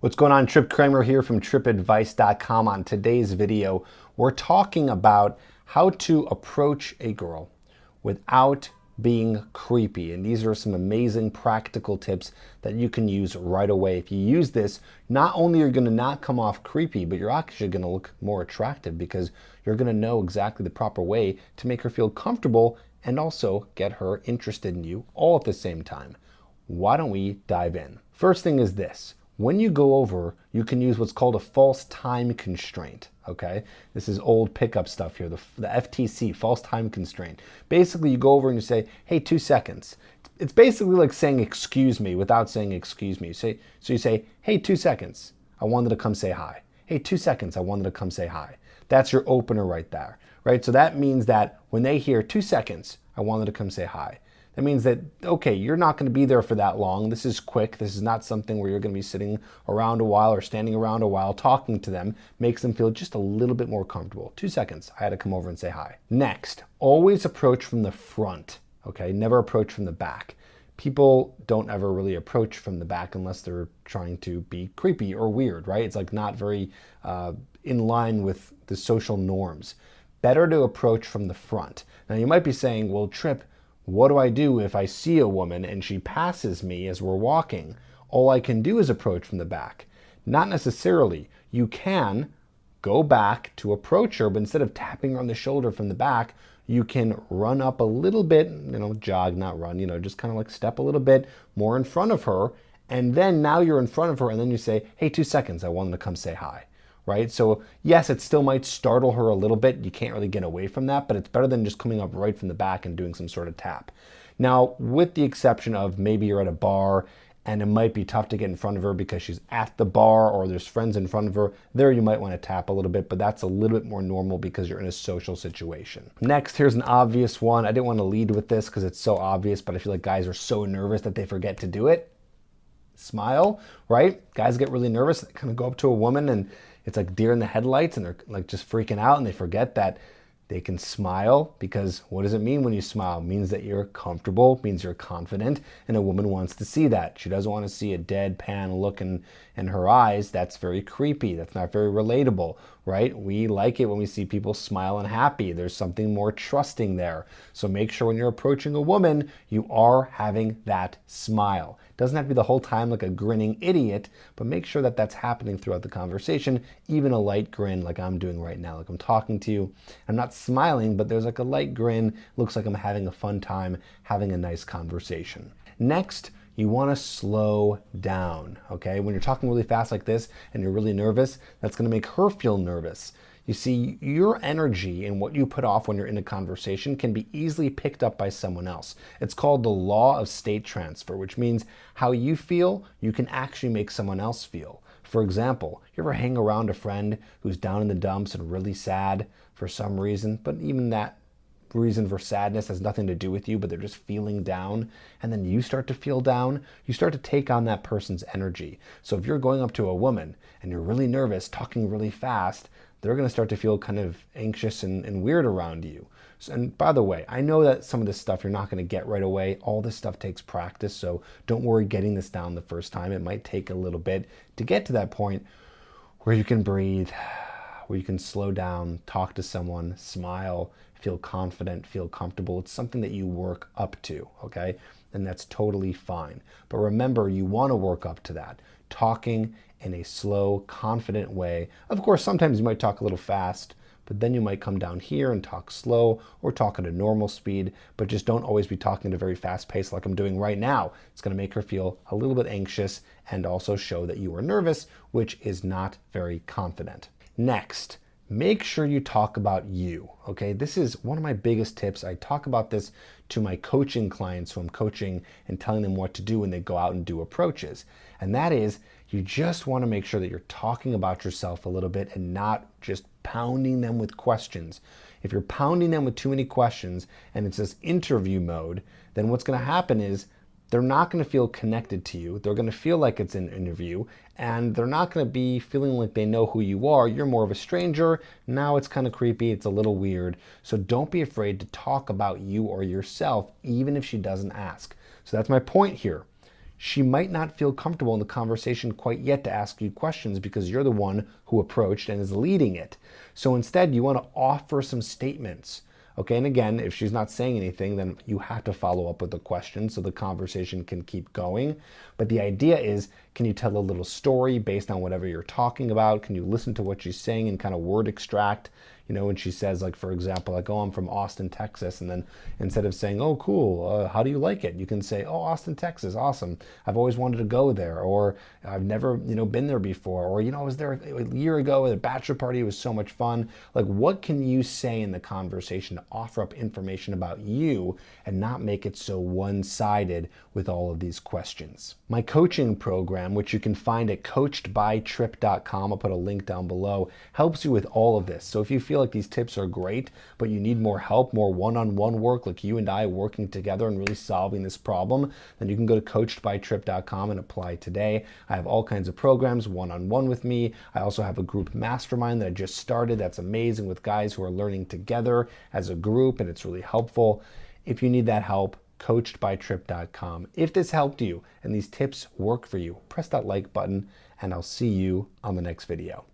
What's going on? Trip Kramer here from tripadvice.com. On today's video, we're talking about how to approach a girl without being creepy. And these are some amazing practical tips that you can use right away. If you use this, not only are you going to not come off creepy, but you're actually going to look more attractive because you're going to know exactly the proper way to make her feel comfortable and also get her interested in you all at the same time. Why don't we dive in? First thing is this. When you go over, you can use what's called a false time constraint, okay? This is old pickup stuff here, the FTC, false time constraint. Basically, you go over and you say, hey, 2 seconds. It's basically like saying excuse me without saying excuse me. So you say, hey, 2 seconds. I wanted to come say hi. Hey, 2 seconds. I wanted to come say hi. That's your opener right there, right? So that means that when they hear 2 seconds, I wanted to come say hi. That means that, okay, you're not going to be there for that long. This is quick. This is not something where you're going to be sitting around a while or standing around a while talking to them. Makes them feel just a little bit more comfortable. 2 seconds. I had to come over and say hi. Next, always approach from the front, okay? Never approach from the back. People don't ever really approach from the back unless they're trying to be creepy or weird, right? It's like not very in line with the social norms. Better to approach from the front. Now you might be saying, well, Trip, what do I do if I see a woman and she passes me as we're walking? All I can do is approach from the back. Not necessarily. You can go back to approach her, but instead of tapping her on the shoulder from the back, you can run up a little bit, jog, not run, just kind of like step a little bit more in front of her. And then now you're in front of her and then you say, hey, 2 seconds, I wanted to come say hi. Right? So yes, it still might startle her a little bit. You can't really get away from that, but it's better than just coming up right from the back and doing some sort of tap. Now, with the exception of maybe you're at a bar and it might be tough to get in front of her because she's at the bar or there's friends in front of her, there you might want to tap a little bit, but that's a little bit more normal because you're in a social situation. Next, here's an obvious one. I didn't want to lead with this because it's so obvious, but I feel like guys are so nervous that they forget to do it. Smile, right? Guys get really nervous. They kind of go up to a woman and it's like deer in the headlights and they're like just freaking out and they forget that they can smile, because what does it mean when you smile? It means that you're comfortable, means you're confident, and a woman wants to see that. She doesn't want to see a deadpan look in her eyes. That's very creepy. That's not very relatable, right? We like it when we see people smile and happy. There's something more trusting there. So make sure when you're approaching a woman, you are having that smile. It doesn't have to be the whole time like a grinning idiot, but make sure that that's happening throughout the conversation, even a light grin like I'm doing right now. Like I'm talking to you, I'm not smiling, but there's like a light grin. Looks like I'm having a fun time, having a nice conversation. Next, you want to slow down, okay? When you're talking really fast like this and you're really nervous, that's going to make her feel nervous. You see, your energy and what you put off when you're in a conversation can be easily picked up by someone else. It's called the law of state transfer, which means how you feel, you can actually make someone else feel. For example, you ever hang around a friend who's down in the dumps and really sad for some reason, but even that reason for sadness has nothing to do with you, but they're just feeling down, and then you start to feel down, you start to take on that person's energy. So if you're going up to a woman and you're really nervous, talking really fast, they're going to start to feel kind of anxious and weird around you. So, and by the way, I know that some of this stuff you're not going to get right away. All this stuff takes practice, so don't worry getting this down the first time. It might take a little bit to get to that point where you can breathe, where you can slow down, talk to someone, smile, feel confident, feel comfortable. It's something that you work up to, okay? And that's totally fine. But remember, you want to work up to that. Talking in a slow, confident way. Of course, sometimes you might talk a little fast, but then you might come down here and talk slow or talk at a normal speed, but just don't always be talking at a very fast pace like I'm doing right now. It's going to make her feel a little bit anxious and also show that you are nervous, which is not very confident. Next, make sure you talk about you, okay? This is one of my biggest tips. I talk about this to my coaching clients who I'm coaching and telling them what to do when they go out and do approaches. And that is, you just want to make sure that you're talking about yourself a little bit and not just pounding them with questions. If you're pounding them with too many questions and it's this interview mode, then what's going to happen is they're not going to feel connected to you. They're going to feel like it's an interview, and they're not going to be feeling like they know who you are. You're more of a stranger. Now it's kind of creepy. It's a little weird. So don't be afraid to talk about you or yourself, even if she doesn't ask. So that's my point here. she might not feel comfortable in the conversation quite yet to ask you questions because you're the one who approached and is leading it. So instead, you want to offer some statements. Okay, and again, if she's not saying anything, then you have to follow up with a question so the conversation can keep going. But the idea is, can you tell a little story based on whatever you're talking about? Can you listen to what she's saying and kind of word extract? You know, when she says, like, for example, like, oh, I'm from Austin, Texas. And then instead of saying, oh, cool, how do you like it? You can say, oh, Austin, Texas, awesome. I've always wanted to go there. Or I've never, been there before. Or, I was there a year ago at a bachelor party. It was so much fun. Like, what can you say in the conversation to offer up information about you and not make it so one-sided with all of these questions? My coaching program, which you can find at coachedbytrip.com, I'll put a link down below, helps you with all of this. So if you feel like these tips are great, but you need more help, more one-on-one work, like you and I working together and really solving this problem, then you can go to coachedbytrip.com and apply today. I have all kinds of programs, one-on-one with me. I also have a group mastermind that I just started that's amazing with guys who are learning together as a group, and it's really helpful. If you need that help, coachedbytrip.com. If this helped you and these tips work for you, press that like button, and I'll see you on the next video.